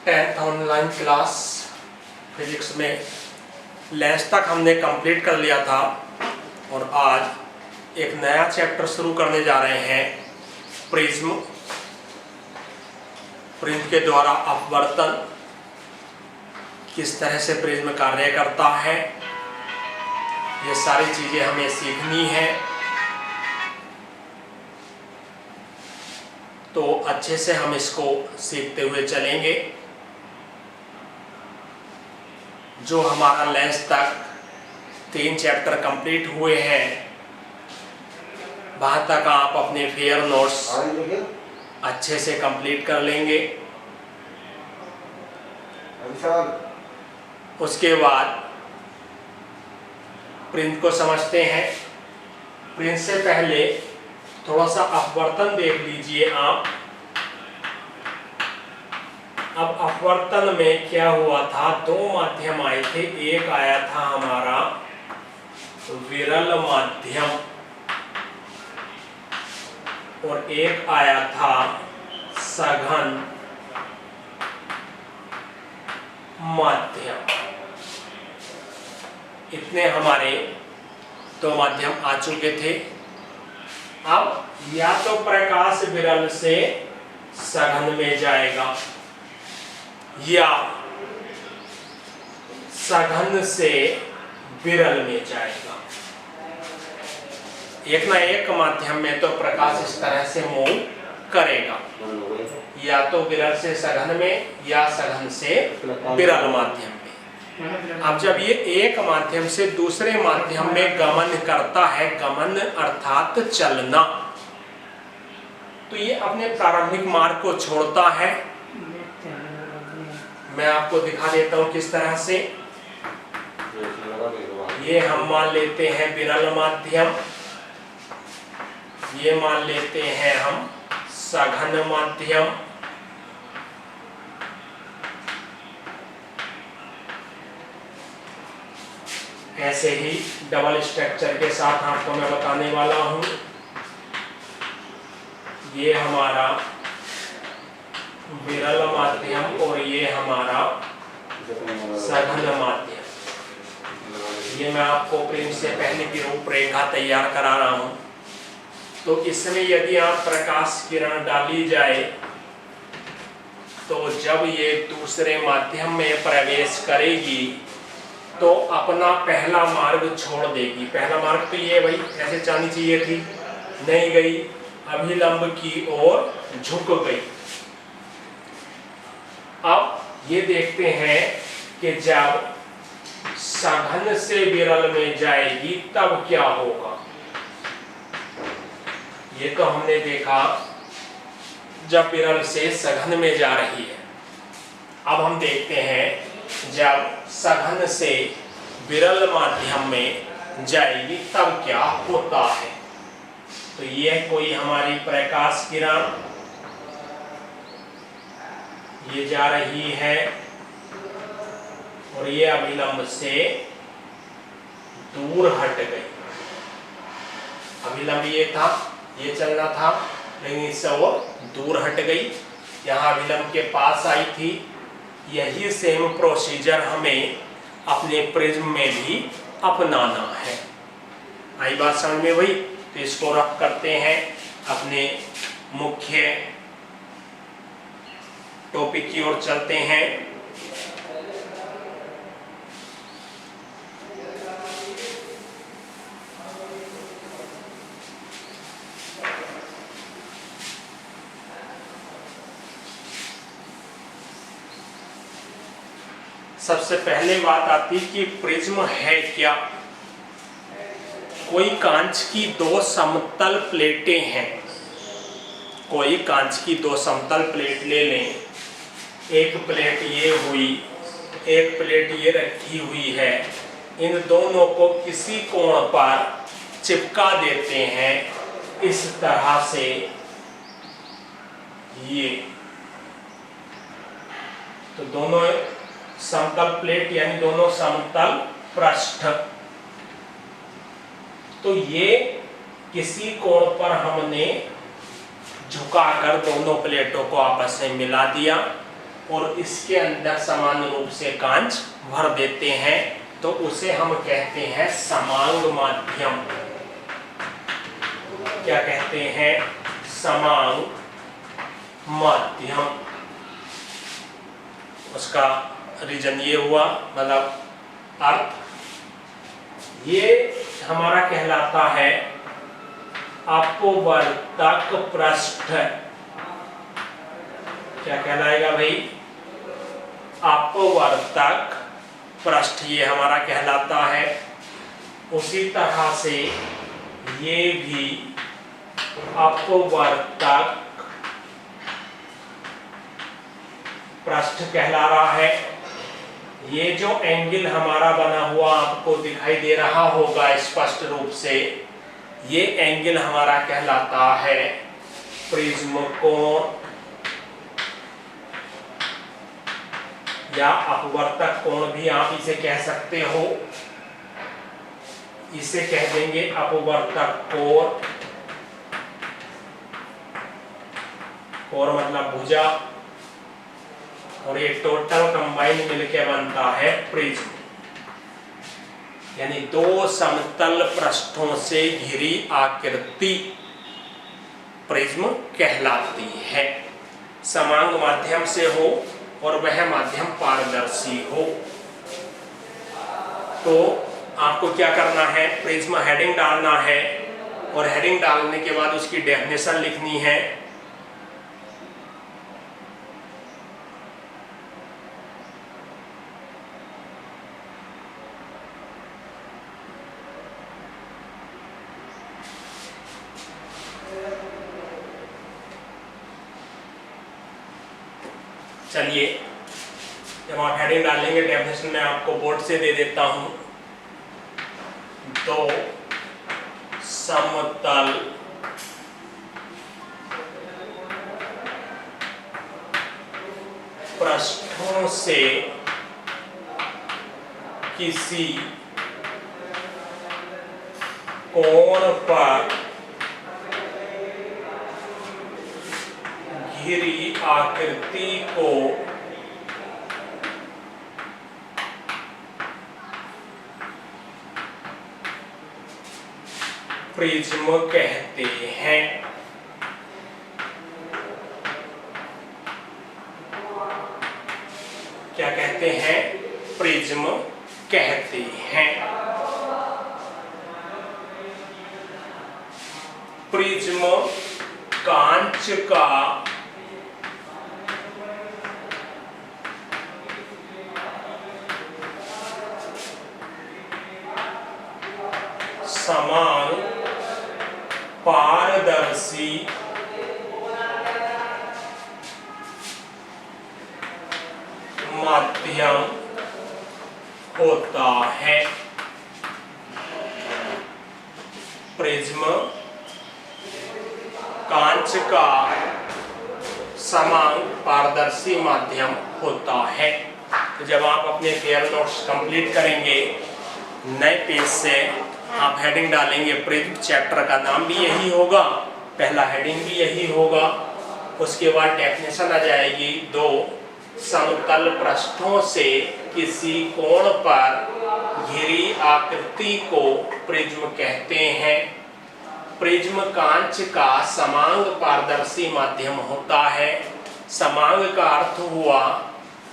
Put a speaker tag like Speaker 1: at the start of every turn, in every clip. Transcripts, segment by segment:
Speaker 1: 10th online class physics में lens तक हमने कंप्लीट कर लिया था और आज एक नया चैप्टर शुरू करने जा रहे हैं। प्रिज्म के द्वारा अपवर्तन, किस तरह से प्रिज्म कार्य करता है, ये सारी चीजें हमें सीखनी है। तो अच्छे से हम इसको सीखते हुए चलेंगे। जो हमारा लेंस तक 3 चैप्टर कंप्लीट हुए हैं, वहां तक आप अपने फेयर नोट्स अच्छे से कंप्लीट कर लेंगे। उसके बाद प्रिज्म को समझते हैं। प्रिज्म से पहले थोड़ा सा अपवर्तन देख लीजिए आप। अब अपवर्तन में क्या हुआ था, 2 माध्यम आए थे। एक आया था हमारा विरल माध्यम और एक आया था सघन माध्यम। इतने हमारे 2 माध्यम आ चुके थे। अब या तो प्रकाश विरल से सघन में जाएगा या सघन से विरल में जाएगा। एक ना एक माध्यम में तो प्रकाश इस तरह से मूव करेगा, या तो विरल से सघन में या सघन से विरल माध्यम में। अब जब ये एक माध्यम से दूसरे माध्यम में गमन करता है, गमन अर्थात चलना, तो ये अपने प्रारंभिक मार्ग को छोड़ता है। मैं आपको दिखा देता हूं किस तरह से। ये हम मान लेते हैं विरल माध्यम, ये मान लेते हैं हम सघन माध्यम। ऐसे ही डबल स्ट्रक्चर के साथ आपको मैं बताने वाला हूं। ये हमारा विरल माध्यम और ये हमारा सघन माध्यम। ये मैं आपको प्रिज्म से पहले की रूपरेखा तैयार करा रहा हूं। तो इसमें यदि आप प्रकाश किरण डाली जाए तो जब ये दूसरे माध्यम में प्रवेश करेगी तो अपना पहला मार्ग छोड़ देगी। पहला मार्ग तो ये भाई ऐसे जानी चाहिए थी, नहीं गई, अभिलंब की ओर झुक गई। अब ये देखते हैं कि जब सघन से विरल में जाएगी तब क्या होगा। ये तो हमने देखा जब विरल से सघन में जा रही है। अब हम देखते हैं जब सघन से विरल माध्यम में जाएगी तब क्या होता है। तो ये कोई हमारी प्रकाश किरण ये जा रही है और ये अभिलंब से दूर हट गई। अभिलंब ये था, ये चलना था, लेकिन इससे वो दूर हट गई, यहाँ अभिलंब के पास आई थी। यही सेम प्रोसीजर हमें अपने प्रिज्म में भी अपनाना है। आई बात समझ में भाई? तो इसको रख करते हैं, अपने मुख्य टॉपिक की ओर चलते हैं। सबसे पहले बात आती कि प्रिज्म है क्या। कोई कांच की 2 समतल प्लेटें हैं। कोई कांच की 2 समतल प्लेट ले लें। एक प्लेट ये हुई, एक प्लेट ये रखी हुई है। इन दोनों को किसी कोण पर चिपका देते हैं इस तरह से। ये तो दोनों समतल प्लेट यानी दोनों समतल पृष्ठ। तो ये किसी कोण पर हमने झुकाकर दोनों प्लेटों को आपस में मिला दिया। और इसके अंदर समान रूप से कांच भर देते हैं तो उसे हम कहते हैं समांग माध्यम। क्या कहते हैं? समांग माध्यम। उसका रीजन ये हुआ, मतलब अर्थ ये हमारा कहलाता है अपवर्तक पृष्ठ। क्या कहलाएगा भाई? अपवर्तक पृष्ठ ये हमारा कहलाता है। उसी तरह से ये भी अपवर्तक पृष्ठ कहला रहा है। ये जो एंगल हमारा बना हुआ आपको दिखाई दे रहा होगा स्पष्ट रूप से, ये एंगल हमारा कहलाता है प्रिज्म कोण या अपवर्तक कोण भी आप इसे कह सकते हो। इसे कह देंगे अपवर्तक कोण। कोण मतलब भुजा, और ये टोटल कंबाइन मिलके बनता है प्रिज्म। यानी दो समतल पृष्ठों से घिरी आकृति प्रिज्म कहलाती है। समांग माध्यम से हो और वह माध्यम पारदर्शी हो। तो आपको क्या करना है? प्रिज्म हेडिंग डालना है और हेडिंग डालने के बाद उसकी डेफिनेशन लिखनी है। चलिए, जब आप हेडिंग डालेंगे, डेफिनेशन में आपको बोर्ड से दे देता हूं। दो समतल पृष्ठों से किसी कोण पर घिरी आकृति को प्रिज्म कहते हैं। क्या कहते हैं? प्रिज्म कहते हैं। प्रिज्म कांच का समान पारदर्शी माध्यम होता है। प्रिज्म कांच का समान पारदर्शी माध्यम होता है। तो जब आप अपने फेयर नोट्स कंप्लीट करेंगे, नए पेज से आप हेडिंग डालेंगे प्रिज्म, चैप्टर का नाम भी यही होगा, पहला हेडिंग भी यही होगा। उसके बाद डेफिनेशन आ जाएगी, दो समतल पृष्ठों से किसी कोण पर घिरी आकृति को प्रिज्म कहते हैं। प्रिज्म कांच का समांग पारदर्शी माध्यम होता है। समांग का अर्थ हुआ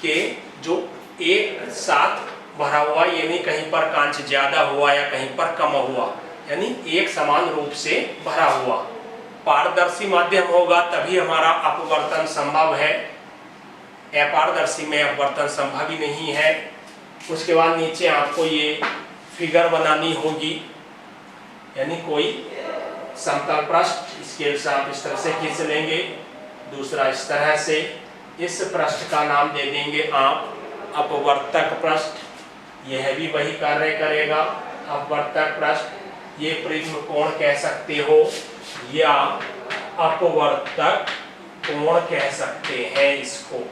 Speaker 1: कि जो एक साथ भरा हुआ, यानी कहीं पर कांच ज्यादा हुआ या कहीं पर कम हुआ, यानी एक समान रूप से भरा हुआ। पारदर्शी माध्यम होगा तभी हमारा अपवर्तन संभव है, अपारदर्शी में अपवर्तन संभव ही नहीं है। उसके बाद नीचे आपको ये फिगर बनानी होगी, यानी कोई समतल पृष्ठ, स्केल से आप इस तरह से खींच लेंगे, दूसरा इस तरह से। इस पृष्ठ का नाम दे देंगे आप अपवर्तक पृष्ठ। यह भी वही कार्य करेगा, अपवर्तक पृष्ठ। ये प्रिज्म कोण कह सकते हो या अपवर्तक कोण कह सकते हैं इसको।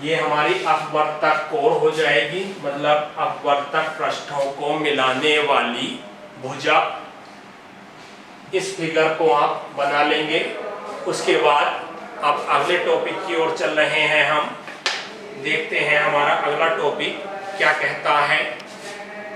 Speaker 1: ये हमारी अपवर्तक कोण हो जाएगी, मतलब अपवर्तक पृष्ठों को मिलाने वाली भुजा। इस फिगर को आप बना लेंगे उसके बाद अब अगले टॉपिक की ओर चल रहे हैं हम। देखते हैं हमारा अगला टॉपिक क्या कहता है।